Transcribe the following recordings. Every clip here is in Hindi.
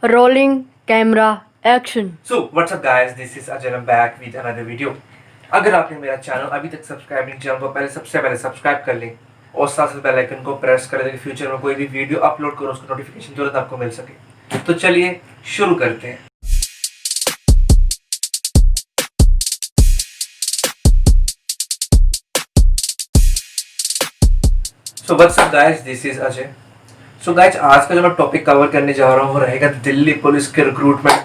Rolling camera action. So what's up guys, this is Ajay, I'm back with another video. अगर आपने मेरा चैनल अभी तक सब्सक्राइब नहीं किया तो पहले सबसे पहले सब्सक्राइब कर लें और साथ साथ बेल आइकन को प्रेस कर दें, फ्यूचर में कोई भी वीडियो अपलोड करो उसका नोटिफिकेशन तुरंत आपको मिल सके। तो चलिए शुरू करते हैं। So what's up guys, this is Ajay. So guys, आज का जो मैं टॉपिक कवर करने जा रहा हूँ वो रहेगा दिल्ली पुलिस के recruitment.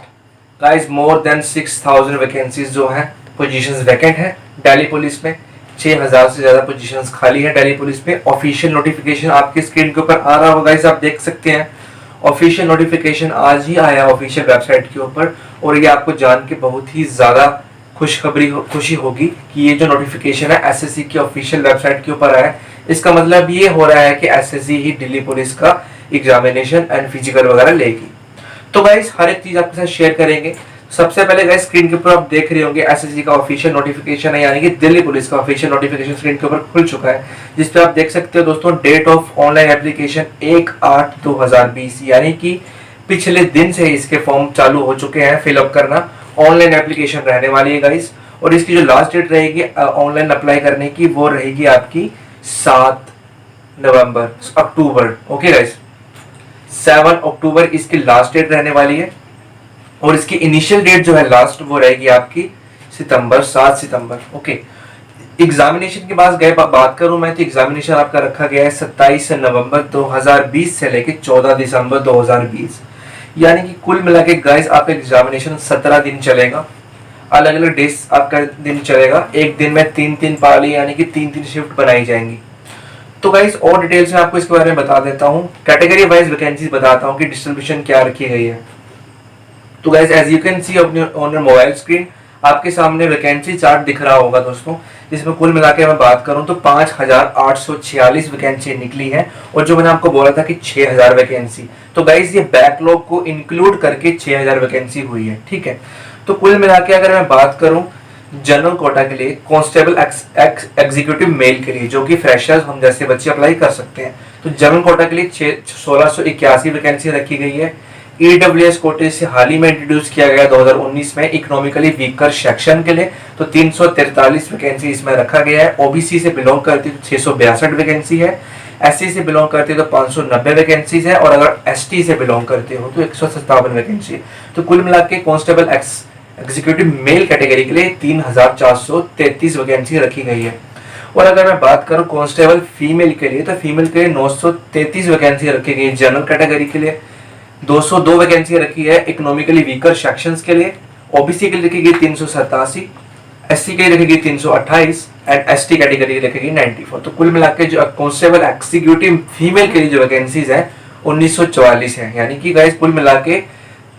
Guys more than 6000 vacancies जो हैं, पोजीशंस वैकेंट है दिल्ली पुलिस में। 6000 से ज़्यादा पोजीशंस खाली है दिल्ली पुलिस में। ऑफिशियल नोटिफिकेशन आपकी स्क्रीन के ऊपर आ रहा होगा गाइस, आप देख सकते हैं। ऑफिशियल नोटिफिकेशन आज ही आया ऑफिशियल वेबसाइट के ऊपर और ये आपको जान के बहुत ही ज़्यादा खुशी होगी कि ये जो नोटिफिकेशन है एसएससी की ऑफिशियल वेबसाइट के ऊपर आया है। इसका मतलब ये हो रहा है कि एसएससी ही दिल्ली पुलिस का एग्जामिनेशन एंड फिजिकल वगैरह लेगी। तो गाइस हर एक चीज आपके साथ शेयर करेंगे। सबसे पहले गाइस स्क्रीन के ऊपर आप देख रहे होंगे एसएससी का ऑफिशियल नोटिफिकेशन है, यानी कि दिल्ली पुलिस का ऑफिशियल नोटिफिकेशन स्क्रीन के ऊपर खुल चुका है, जिस पे आप देख सकते हो दोस्तों डेट ऑफ ऑनलाइन एप्लीकेशन 1/8/2020, यानी कि पिछले दिन से इसके फॉर्म चालू हो चुके हैं फिलअप करना। ऑनलाइन एप्लीकेशन रहने वाली है गाइस और इसकी जो लास्ट डेट रहेगी ऑनलाइन अप्लाई करने की वो रहेगी आपकी 7 अक्टूबर। ओके गाइस, 7 अक्टूबर इसकी लास्ट डेट रहने वाली है और इसकी इनिशियल डेट जो है लास्ट वो रहेगी आपकी 7 सितंबर। ओके, एग्जामिनेशन के बाद गए बात करूं मैं तो एग्जामिनेशन आपका रखा गया है 27 नवंबर 2020 से लेकर 14 दिसंबर 2020, यानी कि कुल मिला के गाइस आपका एग्जामिनेशन 17 दिन चलेगा। अलग अलग डेज आपका दिन चलेगा, एक दिन में 3-3 पाली यानी कि 3-3 शिफ्ट बनाई जाएंगी। तो गाइस और डिटेल्स में आपको इसके बारे में बता देता हूँ, कैटेगरी वाइज वैकेंसीज बताता हूँ कि डिस्ट्रीब्यूशन क्या रखी गई है। तो guys as you can see on your mobile screen आपके सामने वैकेंसी चार्ट दिख रहा होगा दोस्तों, जिसमें कुल मिला के मैं बात करूं तो 5846 वैकेंसी निकली है और जो मैंने आपको बोला था कि 6000 वैकेंसी, तो गाइस ये बैकलॉग को इंक्लूड करके 6000 वैकेंसी हुई है। ठीक है, तो कुल मिला के अगर मैं बात करूं जनरल कोटा के लिए, कांस्टेबल एग्जीक्यूटिव मेल के लिए जो कि फ्रेशर्स हम जैसे बच्चे अप्लाई कर सकते हैं, तो जनरल कोटा के लिए 1681 वैकेंसी रखी गई है। ईडब्ल्यूएस कोटे से हाल ही में इंट्रोड्यूस किया गया 2019 में इकोनॉमिकली वीकर सेक्शन के लिए, तो 343 वैकेंसी इसमें रखा गया है। ओबीसी से बिलोंग करती तो 662 वैकेंसी है, एससी से बिलोंग करते हो तो 590 वैकेंसीज है और अगर एसटी से बिलोंग करते हो तो 157 वैकेंसी है। तो कुल मिला के कांस्टेबल एग्जीक्यूटिव मेल कैटेगरी के लिए 3433 वैकेंसी रखी गई है। और अगर मैं बात करूं कांस्टेबल फीमेल के लिए, तो फीमेल के लिए 933 वैकेंसी रखी गई है। जनरल कैटेगरी के लिए 202 वैकेंसी रखी है, इकोनॉमिकली वीकर सेक्शंस के लिए। ओबीसी के लिए रखी गई 387, एससी के लिए रखी गई 328 एंड एसटी कैटेगरी की रखी गई 94। तो कुल मिला के जो कांस्टेबल एग्जीक्यूटिव फीमेल के लिए जो वैकेंसीज है 1944 है, यानी कि गाइस कुल मिला के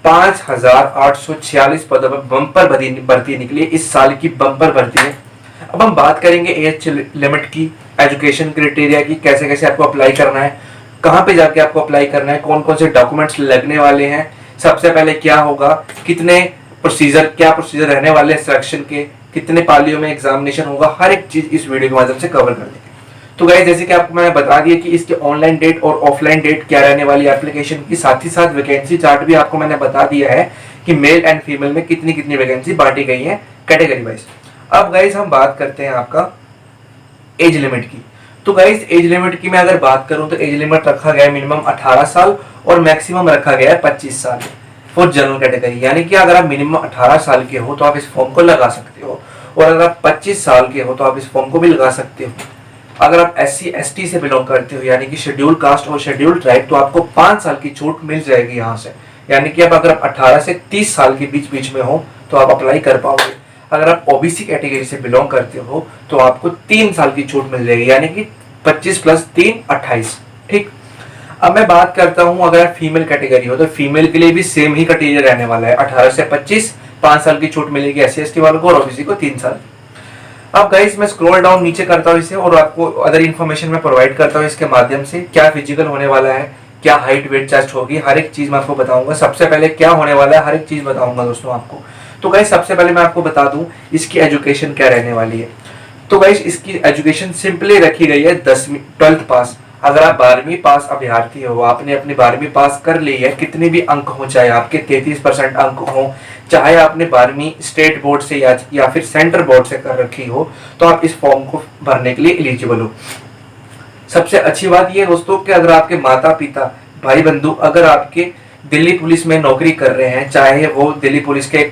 5846 पद पर बम्पर भर्ती निकली है। इस साल की बम्पर भर्ती है। अब हम बात करेंगे एज लिमिट की, एजुकेशन क्राइटेरिया की, कैसे कैसे आपको अप्लाई करना है, कहाँ पे जाके आपको अप्लाई करना है, कौन कौन से डॉक्यूमेंट्स लगने वाले हैं, सबसे पहले क्या होगा, क्या प्रोसीजर रहने वाले हैं सिलेक्शन के, कितने पालियों में एग्जामिनेशन होगा, हर एक चीज इस वीडियो के माध्यम से कवर कर देंगे। तो गाइस जैसे कि आपको मैंने बता दिया कि इसके ऑनलाइन डेट और ऑफलाइन डेट क्या रहने वाली एप्लीकेशन की, साथ ही साथ वैकेंसी चार्ट भी आपको मैंने बता दिया है कि मेल एंड फीमेल में कितनी कितनी वैकेंसी बांटी गई है कैटेगरी वाइज। अब गाइस हम बात करते हैं आपका एज लिमिट की। तो गाइस एज लिमिट की मैं अगर बात करूं तो एज लिमिट रखा गया है मिनिमम 18 साल और मैक्सिमम रखा गया है 25 साल फॉर जनरल कैटेगरी, यानी कि अगर आप मिनिमम 18 साल के हो तो आप इस फॉर्म को लगा सकते हो और अगर आप 25 साल के हो तो आप इस फॉर्म को भी लगा सकते हो। अगर आप एससी एसटी से बिलोंग करते हो यानी कि शेड्यूल कास्ट और शेड्यूल ट्राइब, तो आपको 5 साल की छूट मिल जाएगी यहाँ से, यानी कि अब अगर आप 18 से 30 साल के बीच में हो तो आप अप्लाई कर पाओगे। अगर आप ओबीसी कैटेगरी से बिलोंग करते हो तो आपको 3 साल की छूट मिल जाएगी, यानी कि 25 + 3 28। ठीक, अब मैं बात करता हूं अगर आप फीमेल कैटेगरी हो तो फीमेल के लिए भी सेम ही क्राइटेरिया रहने वाला है, 18 से 25 5 साल की छूट मिलेगी एससी एसटी वालों को और ओबीसी को 3 साल। अब गाइस मैं स्क्रॉल डाउन नीचे करता हूं इसे और आपको अदर इन्फॉर्मेशन में प्रोवाइड करता हूं इसके माध्यम से, क्या फिजिकल होने वाला है, क्या हाइट वेट चेस्ट होगी, हर एक चीज मैं आपको बताऊंगा। सबसे पहले क्या होने वाला है हर एक चीज बताऊंगा दोस्तों आपको। तो गाइस सबसे पहले मैं आपको बता दूं इसकी एजुकेशन क्या रहने वाली है। तो गाइस इसकी एजुकेशन सिंपली रखी गई है 10वीं 12th पास। अगर आप 12वीं पास अभ्यर्थी हो, आपने अपनी 12वीं पास कर ली है, कितने भी अंक हो, चाहे आपके 33% अंक हो, चाहे आपने 12वीं स्टेट बोर्ड से या फिर सेंटर बोर्ड से कर रखी हो, तो आप इस फॉर्म को भरने के लिए एलिजिबल हो। सबसे अच्छी बात यह दोस्तों कि अगर आपके माता पिता भाई बंधु अगर आपके दिल्ली पुलिस में नौकरी कर रहे हैं, चाहे वो दिल्ली पुलिस के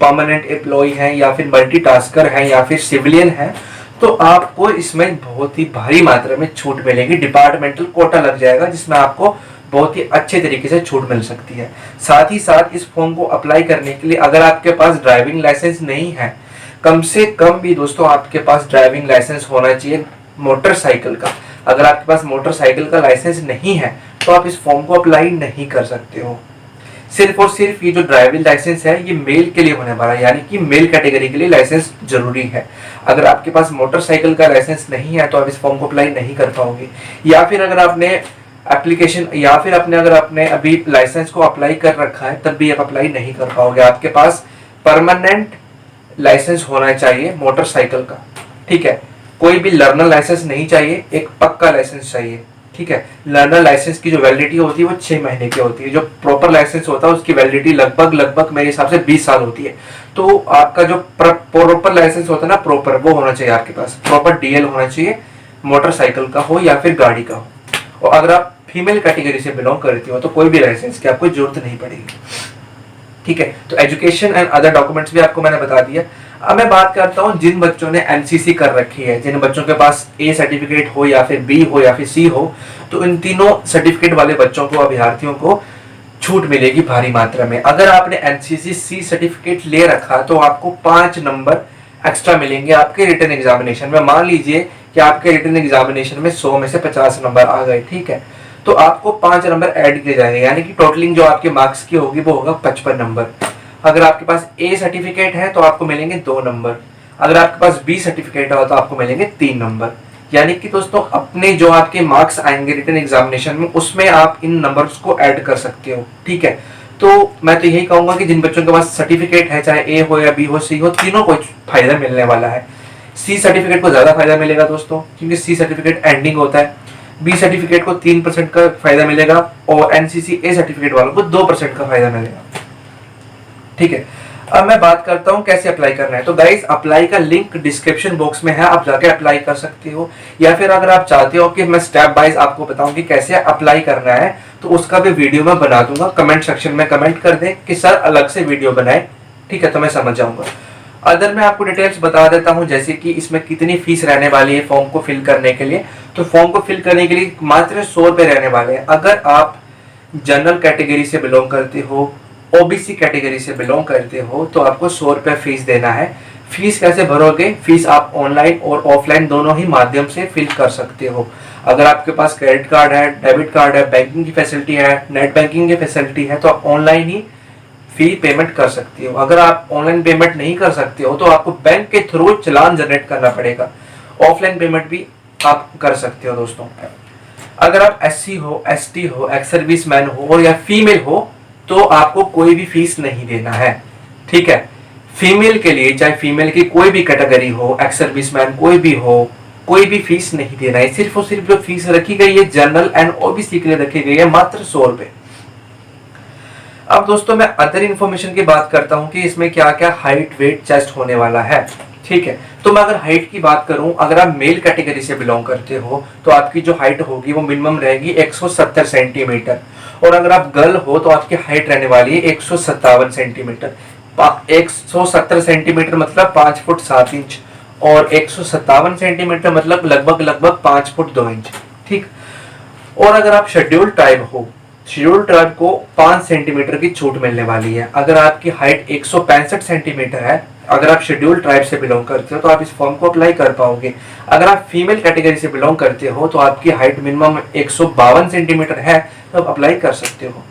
परमानेंट एम्प्लॉय हैं या फिर मल्टीटास्कर हैं या फिर सिविलियन हैं, तो आपको इसमें बहुत ही भारी मात्रा में छूट मिलेगी। डिपार्टमेंटल कोटा लग जाएगा जिसमें आपको बहुत ही अच्छे तरीके से छूट मिल सकती है। साथ ही साथ इस फॉर्म को अप्लाई करने के लिए अगर आपके पास ड्राइविंग लाइसेंस नहीं है, कम से कम भी दोस्तों आपके पास ड्राइविंग लाइसेंस होना चाहिए मोटरसाइकिल का। अगर आपके पास मोटरसाइकिल का लाइसेंस नहीं है तो आप इस फॉर्म को अप्लाई नहीं कर सकते हो। सिर्फ और सिर्फ ये जो ड्राइविंग लाइसेंस है ये मेल के लिए होने वाला है, यानी कि मेल कैटेगरी के लिए लाइसेंस जरूरी है। अगर आपके पास मोटरसाइकिल का लाइसेंस नहीं है तो आप इस फॉर्म को अप्लाई नहीं कर पाओगे। या फिर अगर आपने एप्लीकेशन या फिर अगर आपने अभी लाइसेंस को अप्लाई कर रखा है तब भी आप अप्लाई नहीं कर पाओगे। आपके पास परमानेंट लाइसेंस होना चाहिए मोटरसाइकिल का, ठीक है। कोई भी लर्नर लाइसेंस नहीं चाहिए, एक पक्का लाइसेंस चाहिए, ठीक है। लर्नर लाइसेंस की जो वैलिडिटी होती है वो 6 महीने की होती है। जो प्रॉपर लाइसेंस होता है उसकी वैलिडिटी लगभग मेरे हिसाब से 20 साल होती है। तो आपका जो प्रॉपर लाइसेंस होता है ना, प्रॉपर वो होना चाहिए आपके पास, प्रॉपर डीएल होना चाहिए, मोटरसाइकिल का हो या फिर गाड़ी का हो। और अगर आप फीमेल कैटेगरी से बिलोंग करती हो तो कोई भी लाइसेंस की आपको जरूरत नहीं पड़ेगी, ठीक है। तो एजुकेशन एंड अदर डॉक्यूमेंट्स भी आपको मैंने बता दिया। अब मैं बात करता हूँ जिन बच्चों ने एनसीसी कर रखी है, जिन बच्चों के पास ए सर्टिफिकेट हो या फिर बी हो या फिर सी हो, तो इन तीनों सर्टिफिकेट वाले बच्चों को, अभ्यर्थियों को छूट मिलेगी भारी मात्रा में। अगर आपने एनसीसी सी सर्टिफिकेट ले रखा तो आपको 5 नंबर एक्स्ट्रा मिलेंगे आपके रिटन एग्जामिनेशन में। मान लीजिए कि आपके रिटन एग्जामिनेशन में 100 में से 50 नंबर आ गए, ठीक है, तो आपको 5 नंबर ऐड किए जाएंगे, यानी कि टोटलिंग जो आपके मार्क्स की होगी वो होगा 55 नंबर। अगर आपके पास ए सर्टिफिकेट है तो आपको मिलेंगे 2 नंबर, अगर आपके पास बी सर्टिफिकेट है तो आपको मिलेंगे 3 नंबर। यानी कि दोस्तों अपने जो आपके मार्क्स आएंगे रिटन एग्जामिनेशन में उसमें आप इन नंबर्स को ऐड कर सकते हो, ठीक है। तो मैं तो यही कहूंगा कि जिन बच्चों के पास सर्टिफिकेट है, चाहे ए हो या बी हो सी हो, तीनों को फायदा मिलने वाला है। सी सर्टिफिकेट को ज्यादा फायदा मिलेगा दोस्तों, क्योंकि सी सर्टिफिकेट एंडिंग होता है। बी सर्टिफिकेट को 3% का फायदा मिलेगा और एनसीसी ए सर्टिफिकेट वालों को 2% का फायदा मिलेगा, ठीक है। अब मैं बात करता हूं कैसे अप्लाई करना है। तो गाइस अप्लाई का लिंक डिस्क्रिप्शन बॉक्स में है, आप जाके अप्लाई कर सकते हो। या फिर अगर आप चाहते हो कि मैं स्टेप वाइज आपको बताऊं कि कैसे अप्लाई करना है तो उसका भी वीडियो मैं बना दूंगा। कमेंट सेक्शन में कमेंट कर दें कि सर अलग से वीडियो बनाए, ठीक है, तो मैं समझ जाऊंगा। अदर मैं आपको डिटेल्स बता देता हूं, जैसे कि इसमें कितनी फीस रहने वाली है फॉर्म को फिल करने के लिए। तो फॉर्म को फिल करने के लिए मात्र 100 रुपए रहने वाले हैं। अगर आप जनरल कैटेगरी से बिलोंग करते हो, ओबीसी कैटेगरी से बिलोंग करते हो, तो आपको 100 रुपए फीस देना है। फीस कैसे भरोगे? फीस आप ऑनलाइन और ऑफलाइन दोनों ही माध्यम से फिल कर सकते हो। अगर आपके पास क्रेडिट कार्ड है, डेबिट कार्ड है, बैंकिंग की फैसिलिटी है, नेट बैंकिंग की फैसिलिटी है, तो आप ऑनलाइन ही फी पेमेंट कर सकते हो। अगर आप ऑनलाइन पेमेंट नहीं कर सकते हो तो आपको बैंक के थ्रू चालान जनरेट करना पड़ेगा। ऑफलाइन पेमेंट भी आप कर सकते हो दोस्तों। अगर आप एससी हो, एसटी हो, एक्स सर्विस मैन हो या फीमेल हो तो आपको कोई भी फीस नहीं देना है, ठीक है। फीमेल के लिए, चाहे फीमेल की कोई भी कैटेगरी हो, एक्स सर्विस मैन कोई भी हो, कोई भी फीस नहीं देना है। सिर्फ और सिर्फ जो फीस रखी गई है जनरल एंड ओबीसी के लिए रखी गई है मात्र 100 रुपए। अब दोस्तों मैं अदर इन्फॉर्मेशन की बात करता हूं कि इसमें क्या क्या हाइट, वेट, चेस्ट होने वाला है, ठीक है। तो मैं अगर हाइट की बात करूं, अगर आप मेल कैटेगरी से बिलोंग करते हो तो आपकी जो हाइट होगी वो मिनिमम रहेगी 170 सेंटीमीटर, और अगर आप गर्ल हो तो आपकी हाइट रहने वाली है 157 सेंटीमीटर। 170 सेंटीमीटर मतलब 5 फुट 7 इंच और 157 सेंटीमीटर मतलब लगभग 5 फुट 2 इंच, ठीक। और अगर आप शेड्यूल ट्राइब हो, शेड्यूल ट्राइब को 5 सेंटीमीटर की छूट मिलने वाली है। अगर आपकी हाइट 165 सेंटीमीटर है, अगर आप शेड्यूल ट्राइब से बिलोंग करते हो तो आप इस फॉर्म को अप्लाई कर पाओगे। अगर आप फीमेल कैटेगरी से बिलोंग करते हो तो आपकी हाइट मिनिमम 152 सेंटीमीटर है, तो आप अप्लाई कर सकते हो।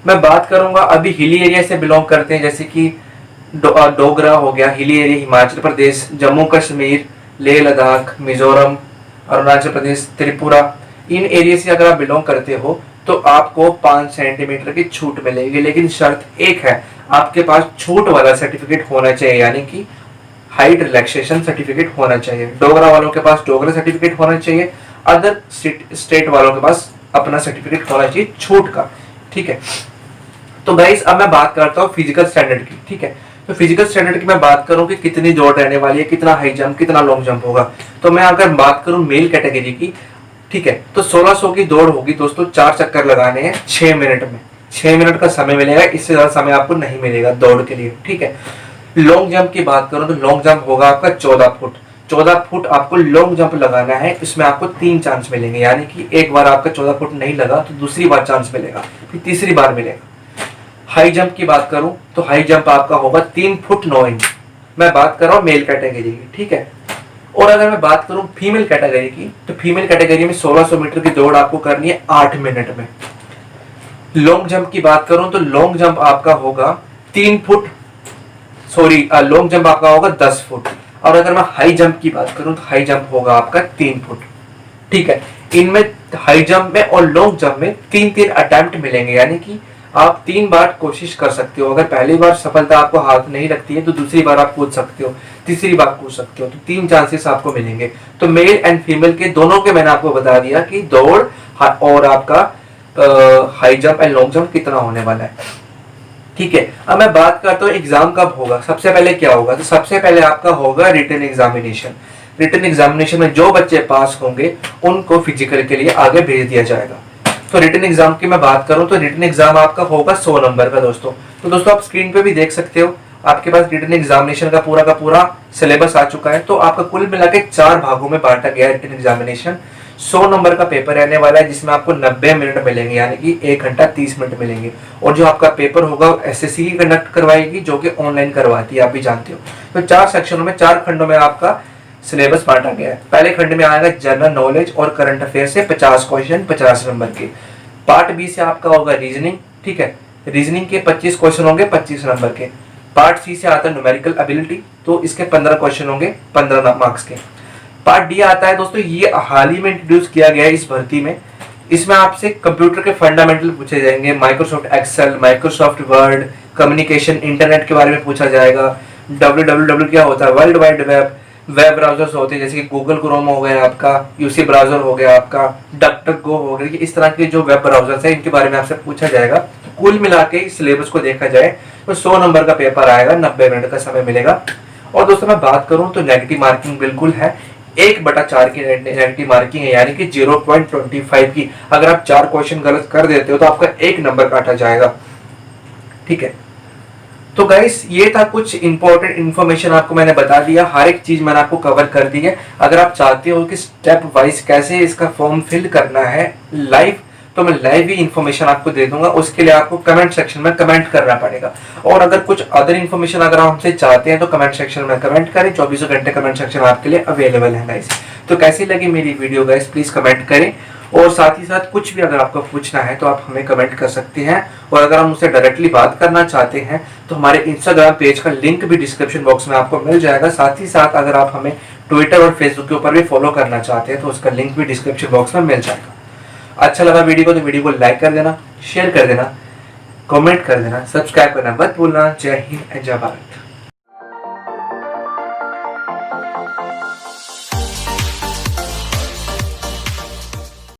मैं बात करूंगा अभी हिली एरिया से बिलोंग करते हैं, जैसे कि डोगरा हो गया, हिली एरिया हिमाचल प्रदेश, जम्मू कश्मीर, लेह लद्दाख, मिजोरम, अरुणाचल प्रदेश, त्रिपुरा, इन एरिया से अगर आप बिलोंग करते हो तो आपको 5 सेंटीमीटर की छूट मिलेगी। लेकिन शर्त एक है, आपके पास छूट वाला सर्टिफिकेट होना चाहिए, यानी कि हाइट रिलैक्सेशन सर्टिफिकेट होना चाहिए। डोगरा वालों के पास डोगरा सर्टिफिकेट होना चाहिए, अदर स्टेट वालों के पास अपना सर्टिफिकेट होना चाहिए छूट का, ठीक है। तो गाइस अब मैं बात करता हूँ फिजिकल स्टैंडर्ड की, ठीक है। तो फिजिकल स्टैंडर्ड की मैं बात करूँ कि कितनी दौड़ रहने वाली है, कितना हाई जंप, कितना लॉन्ग जंप होगा। तो मैं अगर बात करूँ मेल कैटेगरी की, ठीक है, तो 1600 की दौड़ होगी दोस्तों, 4 चक्कर लगाने हैं 6 मिनट में। 6 मिनट का समय मिलेगा, इससे ज्यादा समय आपको नहीं मिलेगा दौड़ के लिए, ठीक है। लॉन्ग जंप की बात करूं तो लॉन्ग जंप होगा आपका 14 फुट। 14 फुट आपको लॉन्ग जंप लगाना है, इसमें आपको 3 चांस मिलेंगे, यानी कि एक बार आपका 14 फुट नहीं लगा तो दूसरी बार चांस मिलेगा, फिर तीसरी बार मिलेगा। हाई जंप की बात करूं तो हाई जंप आपका होगा 3 फुट 9 इंच। मैं बात कर रहा हूं मेल कैटेगरी की, ठीक है। और अगर मैं बात करूं फीमेल कैटेगरी की, तो फीमेल कैटेगरी में 1600 मीटर की दौड़ आपको करनी है 8 मिनट में। लॉन्ग जंप की बात करूं तो लॉन्ग जंप आपका होगा 3 फुट, सॉरी लॉन्ग जंप आपका होगा 10 फुट। और अगर मैं हाई जंप की बात करूं तो हाई जंप होगा आपका 3 फुट, ठीक है। इनमें हाई जंप में और लॉन्ग जंप में 3-3 अटेम्प्ट मिलेंगे, यानी कि आप 3 बार कोशिश कर सकते हो। अगर पहली बार सफलता आपको हाथ नहीं लगती है तो दूसरी बार आप कूद सकते हो, तीसरी बार कूद सकते हो, तो 3 चांसेस आपको मिलेंगे। तो मेल एंड फीमेल के दोनों के मैंने आपको बता दिया कि दौड़ और आपका high jump and long jump कितना होने वाला है, ठीक है। अब मैं बात करता हूँ एग्जाम कब होगा। सबसे पहले क्या होगा, तो सबसे पहले आपका होगा रिटन एग्जामिनेशन। रिटन एग्जामिनेशन में जो बच्चे पास होंगे उनको फिजिकल के लिए आगे भेज दिया जाएगा। तो रिटन एग्जाम की मैं बात करूं तो रिटन एग्जाम आपका होगा 100 नंबर का दोस्तों। तो दोस्तों आप स्क्रीन पे भी देख सकते हो, आपके पास रिटन एग्जामिनेशन का पूरा सिलेबस आ चुका है। तो आपका कुल मिला के 4 भागों में बांटा गया है रिटन एग्जामिनेशन। 100 नंबर का पेपर रहने वाला है, जिसमें आपको 90 मिनट मिलेंगे, यानी कि 1 घंटा 30 मिनट मिलेंगे। और जो आपका पेपर होगा एसएससी ही कंडक्ट करवाएगी, जो कि ऑनलाइन करवाती है, आप भी जानते हो। तो 4 सेक्शनों में 4 खंडों में आपका सिलेबस बांटा गया है। पहले खंड में आएगा जनरल नॉलेज और करंट अफेयर से 50 क्वेश्चन 50 नंबर के। पार्ट बी से आपका होगा रीजनिंग, ठीक है। रीजनिंग के 25 क्वेश्चन होंगे 25 नंबर के। पार्ट सी से आता है न्यूमेरिकल एबिलिटी, तो इसके 15 क्वेश्चन होंगे 15 मार्क्स के। पार्ट डी आता है दोस्तों, ये हाल ही में इंट्रोड्यूस किया गया है इस भर्ती में। इसमें आपसे कंप्यूटर के फंडामेंटल पूछे जाएंगे, Microsoft Excel, Microsoft Word, communication, internet के बारे में पूछा जाएगा। www क्या होता है, world wide web, web browsers होते हैं जैसे कि गूगल क्रोम हो गया आपका, यूसी ब्राउजर हो गया आपका, डॉक्टर गो हो गया, इस तरह के जो वेब ब्राउजर्स है इनके बारे में आपसे पूछा जाएगा। कुल मिला के इस सिलेबस को देखा जाए तो 100 नंबर का पेपर आएगा, 90 मिनट का समय मिलेगा। और दोस्तों मैं बात करूं तो नेगेटिव मार्किंग बिल्कुल है, 1/4 की नेगेटिव मार्किंग है, यानी कि 0.25 की। अगर आप 4 क्वेश्चन गलत कर देते हो तो आपका 1 नंबर काटा जाएगा, ठीक है। तो गाइस ये था कुछ इंपॉर्टेंट इन्फॉर्मेशन आपको मैंने बता दिया, हर एक चीज मैंने आपको कवर कर दी है। अगर आप चाहते हो कि स्टेप वाइज कैसे इसका फॉर्म फिल करना है लाइव, तो मैं लाइव ही इन्फॉर्मेशन आपको दे दूंगा। उसके लिए आपको कमेंट सेक्शन में कमेंट करना पड़ेगा। और अगर कुछ अदर इन्फॉर्मेशन अगर आप हमसे चाहते हैं तो कमेंट सेक्शन में कमेंट करें, 24 घंटे कमेंट सेक्शन आपके लिए अवेलेबल है गाइस। तो कैसी लगी मेरी वीडियो गाइस, प्लीज कमेंट करें। और साथ ही साथ कुछ भी अगर आपको पूछना है तो आप हमें कमेंट कर सकते हैं। और अगर हम उससे डायरेक्टली बात करना चाहते हैं तो हमारे इंस्टाग्राम पेज का लिंक भी डिस्क्रिप्शन बॉक्स में आपको मिल जाएगा। साथ ही साथ अगर आप हमें ट्विटर और फेसबुक के ऊपर भी फॉलो करना चाहते हैं तो उसका लिंक भी डिस्क्रिप्शन बॉक्स में मिल जाएगा। अच्छा लगा वीडियो को तो वीडियो को लाइक कर देना, शेयर कर देना, कमेंट कर देना, सब्सक्राइब करना मत भूलना। जय हिंद, जय भारत।